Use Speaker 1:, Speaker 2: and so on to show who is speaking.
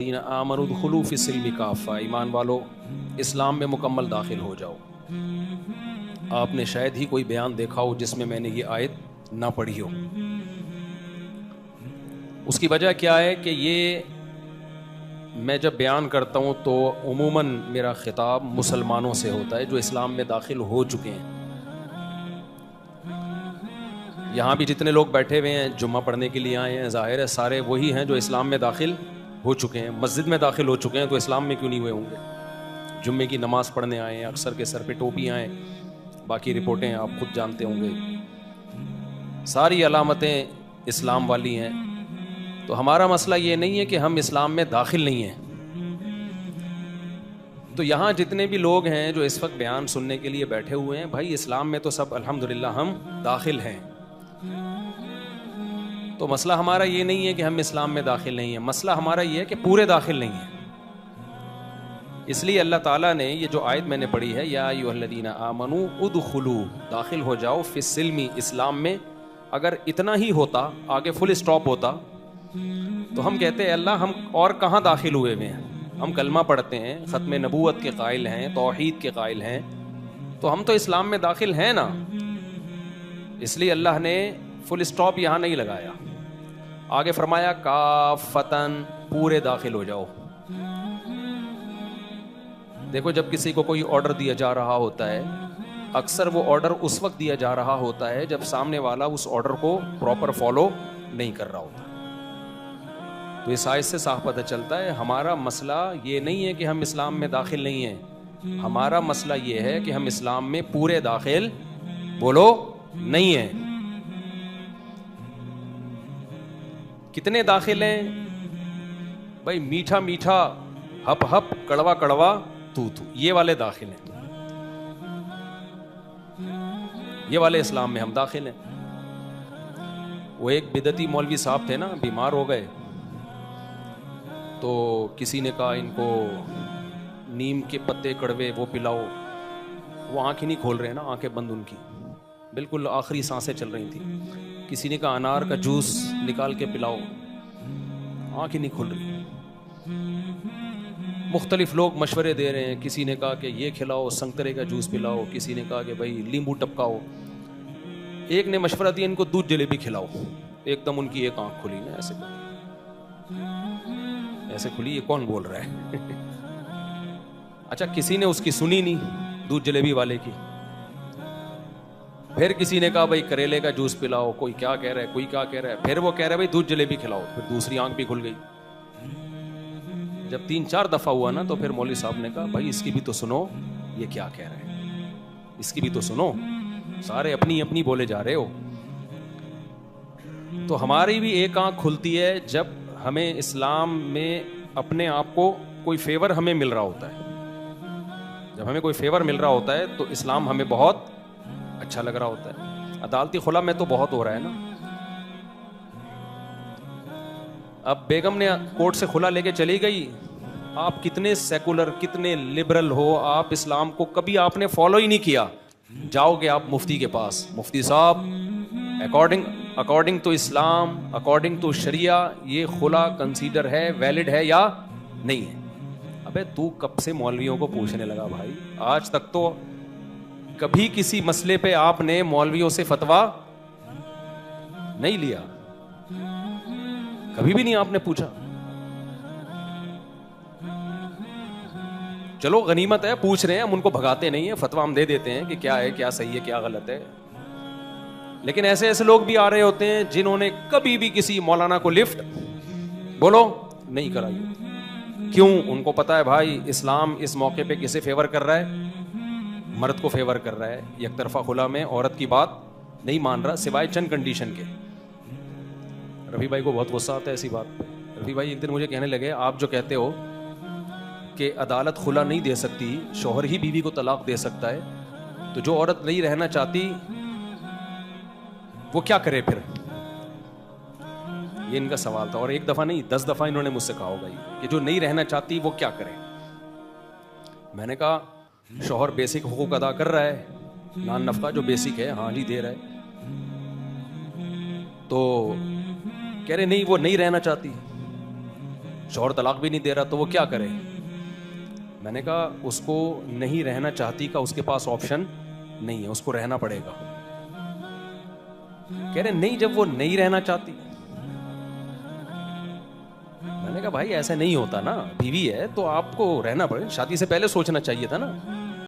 Speaker 1: آمنوا ادخلوا فی السلم کافہ، ایمان والو اسلام میں مکمل داخل ہو جاؤ۔ آپ نے شاید ہی کوئی بیان دیکھا ہو جس میں میں نے یہ آیت نہ پڑھی ہو۔ اس کی وجہ کیا ہے کہ یہ میں جب بیان کرتا ہوں تو عموماً میرا خطاب مسلمانوں سے ہوتا ہے جو اسلام میں داخل ہو چکے ہیں۔ یہاں بھی جتنے لوگ بیٹھے ہوئے ہیں جمعہ پڑھنے کے لیے آئے ہیں، ظاہر ہے سارے وہی ہیں جو اسلام میں داخل ہو چکے ہیں، مسجد میں داخل ہو چکے ہیں، تو اسلام میں کیوں نہیں ہوئے ہوں گے؟ جمعے کی نماز پڑھنے آئے ہیں، اکثر کے سر پہ ٹوپیاں ہیں، باقی رپورٹیں آپ خود جانتے ہوں گے، ساری علامتیں اسلام والی ہیں۔ تو ہمارا مسئلہ یہ نہیں ہے کہ ہم اسلام میں داخل نہیں ہیں۔ تو یہاں جتنے بھی لوگ ہیں جو اس وقت بیان سننے کے لیے بیٹھے ہوئے ہیں، بھائی اسلام میں تو سب الحمدللہ ہم داخل ہیں۔ تو مسئلہ ہمارا یہ نہیں ہے کہ ہم اسلام میں داخل نہیں ہیں، مسئلہ ہمارا یہ ہے کہ پورے داخل نہیں ہیں۔ اس لیے اللہ تعالیٰ نے یہ جو آیت میں نے پڑھی ہے، یا ایھا الذین آمنوا ادخلوا، داخل ہو جاؤ، فی السلم، اسلام میں، اگر اتنا ہی ہوتا، آگے فل اسٹاپ ہوتا، تو ہم کہتے ہیں اللہ ہم اور کہاں داخل ہوئے ہوئے ہیں؟ ہم کلمہ پڑھتے ہیں، ختم نبوت کے قائل ہیں، توحید کے قائل ہیں، تو ہم تو اسلام میں داخل ہیں نا۔ اس لیے اللہ نے فل اسٹاپ یہاں نہیں لگایا، آگے فرمایا کافتن، پورے داخل ہو جاؤ۔ دیکھو جب کسی کو کوئی آرڈر دیا جا رہا ہوتا ہے، اکثر وہ آرڈر اس وقت دیا جا رہا ہوتا ہے جب سامنے والا اس آرڈر کو پراپر فالو نہیں کر رہا ہوتا۔ تو اس آیت سے صاف پتہ چلتا ہے ہمارا مسئلہ یہ نہیں ہے کہ ہم اسلام میں داخل نہیں ہیں، ہمارا مسئلہ یہ ہے کہ ہم اسلام میں پورے داخل بولو نہیں ہیں۔ کتنے داخل ہیں؟ بھائی میٹھا میٹھا، ہپ ہپ، کڑوا کڑوا، تو یہ والے داخل ہیں، یہ والے اسلام میں ہم داخل ہیں۔ وہ ایک بدعتی مولوی صاحب تھے نا، بیمار ہو گئے، تو کسی نے کہا ان کو نیم کے پتے کڑوے وہ پلاؤ، وہ آنکھ ہی نہیں کھول رہے نا، آنکھیں بند ان کی، بالکل آخری سانسیں چل رہی تھیں۔ کسی نے کہا انار کا جوس نکال کے پلاؤ، آنکھ ہی نہیں کھل رہی۔ مختلف لوگ مشورے دے رہے ہیں، کسی نے کہا کہ یہ کھلاؤ، سنگترے کا جوس پلاؤ، کسی نے کہا کہ بھائی لیمبو ٹپکاؤ، ایک نے مشورہ دیا ان کو دودھ جلیبی کھلاؤ۔ ایک دم ان کی ایک آنکھ کھلی نا، ایسے کھلی، یہ کون بول رہا ہے؟ اچھا کسی نے اس کی سنی نہیں، دودھ جلیبی والے کی۔ پھر کسی نے کہا بھائی کریلے کا جوس پلاؤ، کوئی کیا کہہ رہا ہے، کوئی کیا کہہ رہا ہے، پھر وہ کہہ رہا ہے بھائی دودھ جلیبی کھلاؤ، پھر دوسری آنکھ بھی کھل گئی۔ جب 3-4 دفعہ ہوا نا تو پھر مولوی صاحب نے کہا بھائی اس کی بھی تو سنو، یہ کیا کہہ رہے ہیں، اس کی بھی تو سنو، سارے اپنی اپنی بولے جا رہے ہو۔ تو ہماری بھی ایک آنکھ کھلتی ہے جب ہمیں اسلام میں اپنے آپ کو کوئی فیور ہمیں مل رہا ہوتا ہے، جب ہمیں کوئی فیور مل رہا ہوتا ہے تو اسلام ہمیں بہت اچھا لگ رہا ہوتا ہے۔ عدالتی خلا میں تو بہت ہو رہا ہے نا، اب بیگم نے کورٹ سے خلا لے کے چلی گئی، آپ کتنے سیکولر کتنے لبرل ہو، آپ اسلام کو کبھی آپ نے فالو ہی نہیں کیا، جاؤ گے آپ مفتی کے پاس، مفتی صاحب according to Islam, according to شریعہ، یہ خلا کنسیڈر ہے، ویلڈ ہے یا نہیں ہے؟ ابے تو کب سے مولویوں کو پوچھنے لگا بھائی؟ آج تک تو کبھی کسی مسئلے پہ آپ نے مولویوں سے فتویٰ نہیں لیا، کبھی بھی نہیں آپ نے پوچھا۔ چلو غنیمت ہے، پوچھ رہے ہیں، ہم ان کو بھگاتے نہیں ہیں، فتویٰ ہم دے دیتے ہیں کہ کیا ہے، کیا صحیح ہے، کیا غلط ہے۔ لیکن ایسے ایسے لوگ بھی آ رہے ہوتے ہیں جنہوں نے کبھی بھی کسی مولانا کو لفٹ بولو نہیں کرائی۔ کیوں؟ ان کو پتا ہے بھائی اسلام اس موقع پہ کسے فیور کر رہا ہے؟ مرد کو فیور کر رہا ہے، یک طرفہ خلا میں عورت کی بات نہیں مان رہا سوائے چند کنڈیشن کے۔ رفیع بھائی کو بہت غصہ آتا ہے ایسی بات پہ۔ رفیع بھائی ایک دن مجھے کہنے لگے آپ جو کہتے ہو کہ عدالت خلا نہیں دے سکتی، شوہر ہی بیوی کو طلاق دے سکتا ہے، تو جو عورت نہیں رہنا چاہتی وہ کیا کرے پھر؟ یہ ان کا سوال تھا، اور ایک دفعہ نہیں 10 دفعہ انہوں نے مجھ سے کہا ہوگا کہ جو نہیں رہنا چاہتی وہ کیا کرے۔ میں نے کہا شوہر بیسک حقوق ادا کر رہا ہے، نان نفقہ جو بیسک ہے، ہاں جی دے رہا ہے، تو کہہ رہے نہیں وہ نہیں رہنا چاہتی، شوہر طلاق بھی نہیں دے رہا تو وہ کیا کرے؟ میں نے کہا اس کو نہیں رہنا چاہتی کا اس کے پاس آپشن نہیں ہے, اس کو رہنا پڑے گا. کہہ رہے نہیں, جب وہ نہیں رہنا چاہتی. میں نے کہا بھائی ایسا نہیں ہوتا نا, بیوی ہے تو آپ کو رہنا پڑے, شادی سے پہلے سوچنا چاہیے تھا نا.